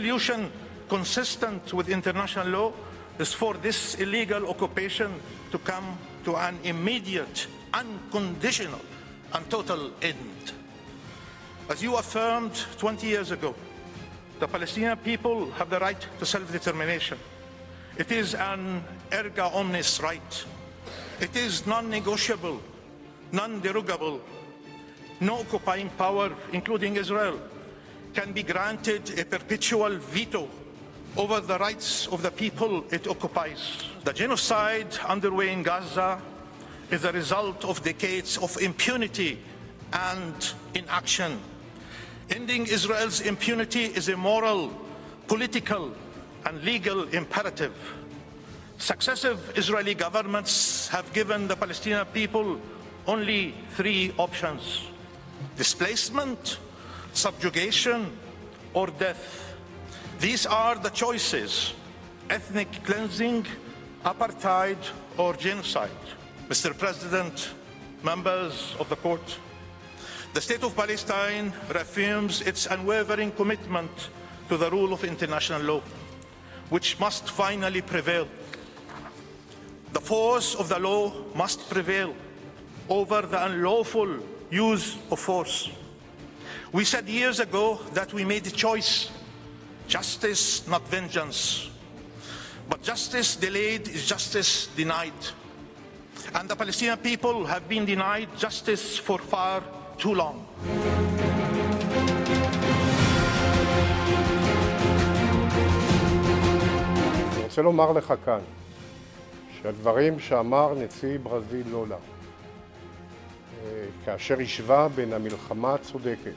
solution consistent with international law is for this illegal occupation to come to an immediate, unconditional, and total end. As you affirmed 20 years ago, the Palestinian people have the right to self-determination. It is an erga omnes right. It is non-negotiable, non-derogable. No occupying power, including Israel, can be granted a perpetual veto over the rights of the people it occupies. The genocide underway in Gaza is the result of decades of impunity and inaction. Ending Israel's impunity is a moral, political, and legal imperative. Successive Israeli governments have given the Palestinian people only three options: displacement, subjugation, or death. These are the choices: ethnic cleansing, apartheid, or genocide. Mr. President, members of the court, the State of Palestine reaffirms its unwavering commitment to the rule of international law, which must finally prevail. The force of the law must prevail over the unlawful use of force. We said years ago that we made a choice: justice, not vengeance. But justice delayed is justice denied. And the Palestinian people have been denied justice for far too long. אני רוצה לומר לך כאן שהדברים שאמר נשיא ברזיל לולה כאשר השווה בין המלחמה הצודקת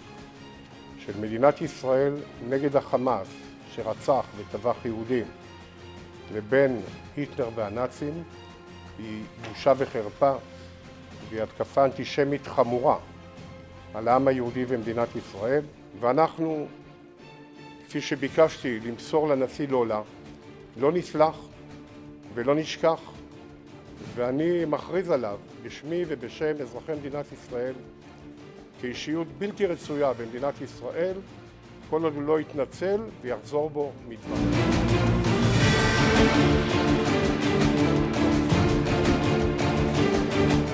של מדינת ישראל נגד החמאס שרצח וטבח יהודים לבין היטלר והנאצים היא בושה וחרפה והיא התקפה אנטישמית חמורה על העם היהודי ומדינת ישראל, ואנחנו, כפי שביקשתי למסור לנשיא לולה, לא נסלח ולא נשכח, ואני מכריז עליו בשמי ובשם אזרחי מדינת ישראל כאישיות בלתי רצויה במדינת ישראל, כל עוד הוא לא יתנצל ויחזור בו מדבריו.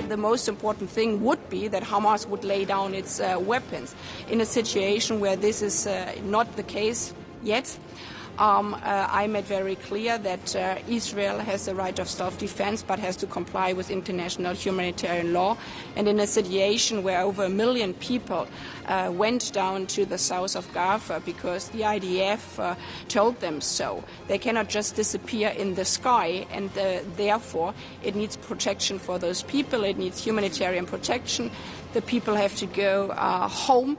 The most important thing would be that Hamas would lay down its weapons. In a situation where this is not the case yet, I made very clear that Israel has the right of self-defense but has to comply with international humanitarian law. And in a situation where over 1 million people went down to the south of Gaza because the IDF told them so, they cannot just disappear in the sky, and therefore it needs protection for those people, it needs humanitarian protection. The people have to go home,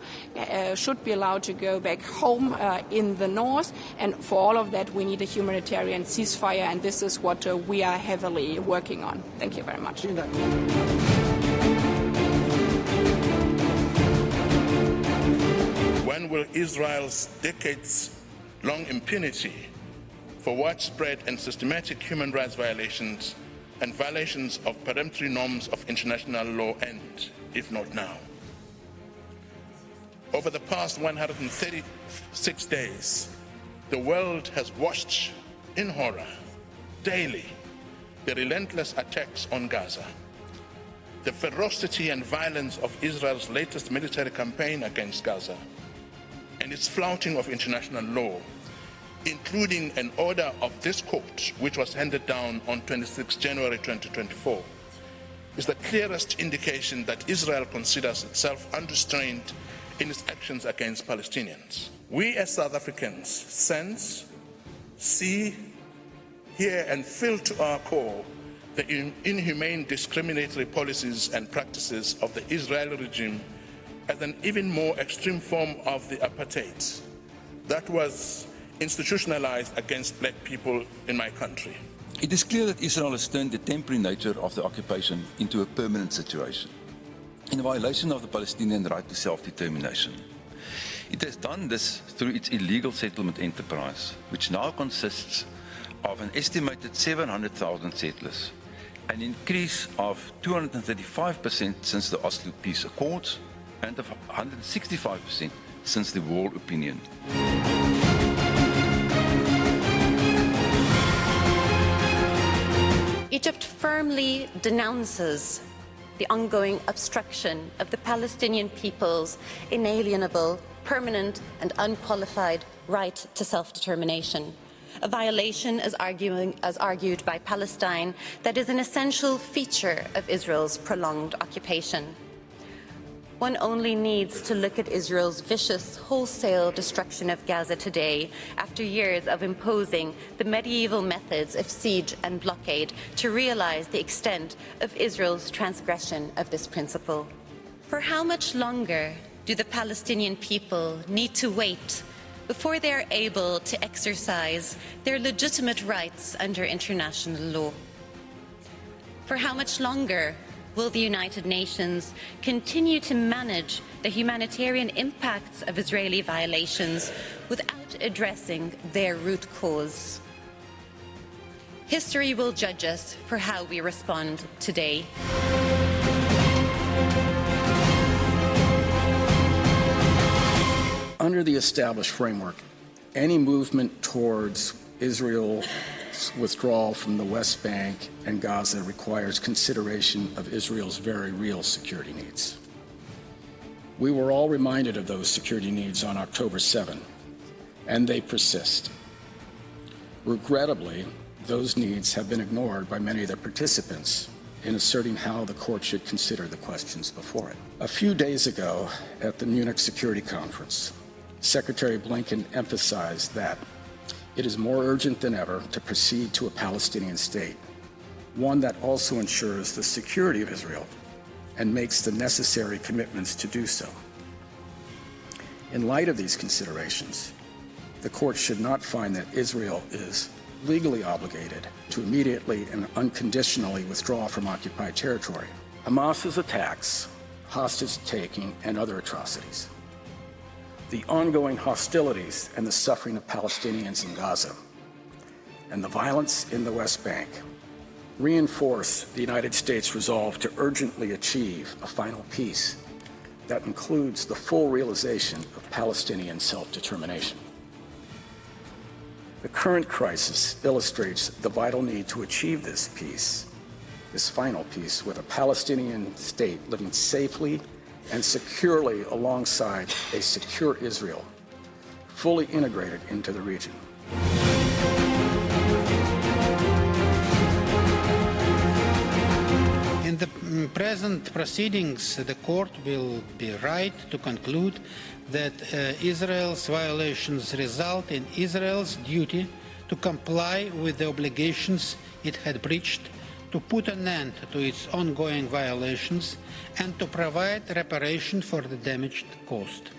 should be allowed to go back home in the north, and for all of that we need a humanitarian ceasefire, and this is what we are heavily working on. Thank you very much. When will Israel's decades-long impunity for widespread and systematic human rights violations and violations of peremptory norms of international law end, if not now? Over the past 136 days, the world has watched in horror daily the relentless attacks on Gaza, the ferocity and violence of Israel's latest military campaign against Gaza, and its flouting of international law, including an order of this court, which was handed down on 26 January 2024, is the clearest indication that Israel considers itself unrestrained in its actions against Palestinians. We as South Africans sense, see, hear and feel to our core the inhumane discriminatory policies and practices of the Israeli regime as an even more extreme form of the apartheid that was institutionalized against black people in my country. It is clear that Israel has turned the temporary nature of the occupation into a permanent situation, in violation of the Palestinian right to self-determination. It has done this through its illegal settlement enterprise, which now consists of an estimated 700,000 settlers, an increase of 235% since the Oslo Peace Accords, and of 165% since the war opinion. Egypt firmly denounces the ongoing obstruction of the Palestinian people's inalienable, permanent and unqualified right to self-determination, a violation as argued by Palestine that is an essential feature of Israel's prolonged occupation. One only needs to look at Israel's vicious wholesale destruction of Gaza today after years of imposing the medieval methods of siege and blockade to realize the extent of Israel's transgression of this principle. For how much longer do the Palestinian people need to wait before they are able to exercise their legitimate rights under international law? For how much longer will the United Nations continue to manage the humanitarian impacts of Israeli violations without addressing their root cause? History will judge us for how we respond today. Under the established framework, any movement towards Israel's withdrawal from the West Bank and Gaza requires consideration of Israel's very real security needs. We were all reminded of those security needs on October 7, and they persist. Regrettably, those needs have been ignored by many of the participants in asserting how the court should consider the questions before it. A few days ago at the Munich Security Conference, Secretary Blinken emphasized that it is more urgent than ever to proceed to a Palestinian state, one that also ensures the security of Israel and makes the necessary commitments to do so. In light of these considerations, the court should not find that Israel is legally obligated to immediately and unconditionally withdraw from occupied territory. Hamas's attacks, hostage-taking, and other atrocities, the ongoing hostilities and the suffering of Palestinians in Gaza, and the violence in the West Bank reinforce the United States' resolve to urgently achieve a final peace that includes the full realization of Palestinian self-determination. The current crisis illustrates the vital need to achieve this peace, this final peace, with a Palestinian state living safely and securely alongside a secure Israel, fully integrated into the region. In the present proceedings, the court will be right to conclude that Israel's violations result in Israel's duty to comply with the obligations it had breached, to put an end to its ongoing violations, and to provide reparation for the damage caused.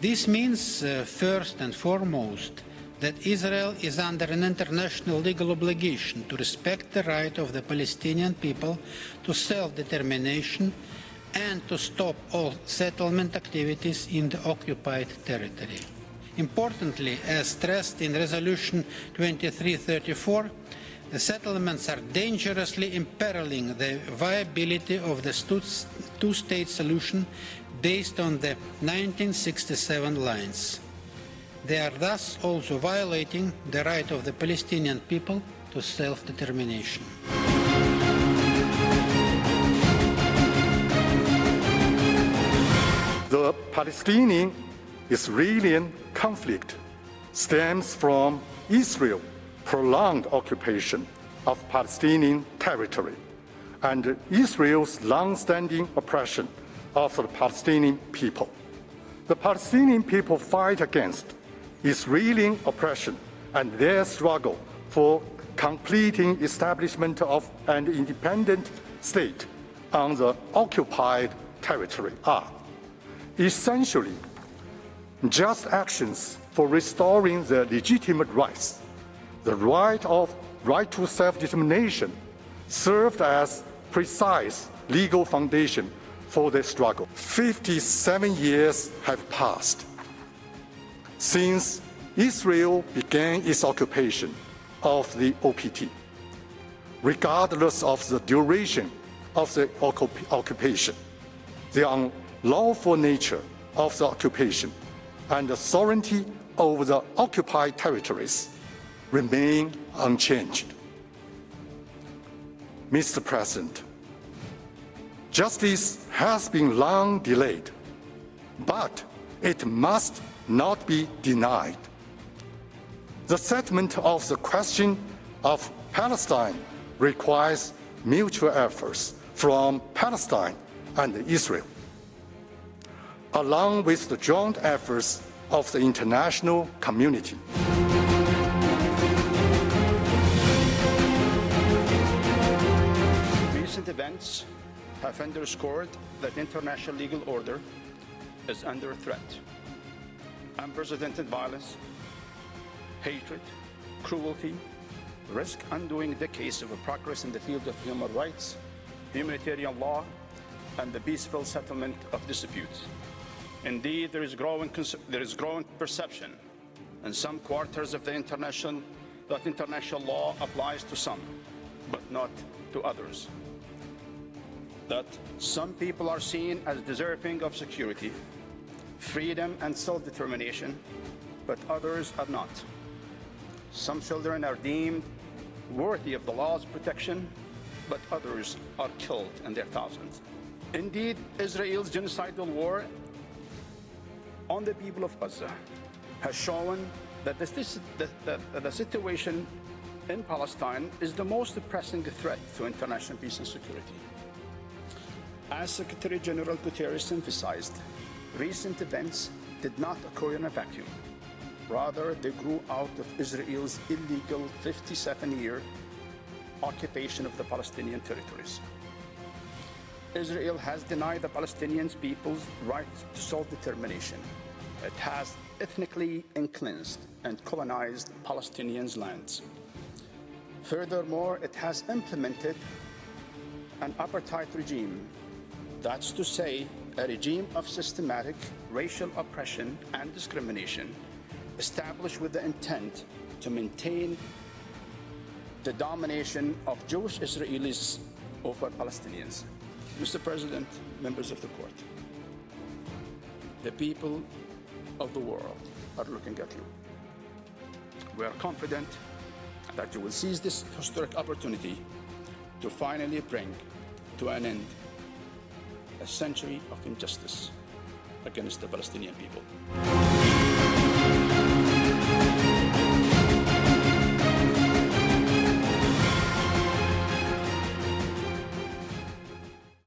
This means, first and foremost, that Israel is under an international legal obligation to respect the right of the Palestinian people to self-determination and to stop all settlement activities in the occupied territory. Importantly, as stressed in Resolution 2334, the settlements are dangerously imperiling the viability of the two-state solution based on the 1967 lines. They are thus also violating the right of the Palestinian people to self-determination. The Palestinian-Israeli conflict stems from Israel's prolonged occupation of Palestinian territory and Israel's long-standing oppression of the Palestinian people. The Palestinian people fight against Israeli oppression and their struggle for completing establishment of an independent state on the occupied territory are essentially just actions for restoring their legitimate rights. The right to self-determination served as precise legal foundation for their struggle. 57 years have passed since Israel began its occupation of the OPT. Regardless of the duration of the occupation, the unlawful nature of the occupation and the sovereignty over the occupied territories remain unchanged. Mr. President, justice has been long delayed, but it must not be denied. The settlement of the question of Palestine requires mutual efforts from Palestine and Israel, along with the joint efforts of the international community. Recent events have underscored that international legal order is under threat. Unprecedented violence, hatred, cruelty risk undoing decades of progress in the field of human rights, humanitarian law, and the peaceful settlement of disputes. Indeed, there is growing perception in some quarters of the that international law applies to some, but not to others. That some people are seen as deserving of security, freedom, and self-determination, but others are not. Some children are deemed worthy of the law's protection, but others are killed in their thousands. Indeed, Israel's genocidal war on the people of Gaza has shown that the situation in Palestine is the most pressing threat to international peace and security. As Secretary General Guterres emphasized, recent events did not occur in a vacuum. Rather, they grew out of Israel's illegal 57-year occupation of the Palestinian territories. Israel has denied the Palestinian people's right to self-determination. It has ethnically cleansed and colonized Palestinians' lands. Furthermore, it has implemented an apartheid regime. That's to say, a regime of systematic racial oppression and discrimination established with the intent to maintain the domination of Jewish Israelis over Palestinians. Mr. President, members of the court, the people of the world are looking at you. We are confident that you will seize this historic opportunity to finally bring to an end a century of injustice against the Palestinian people.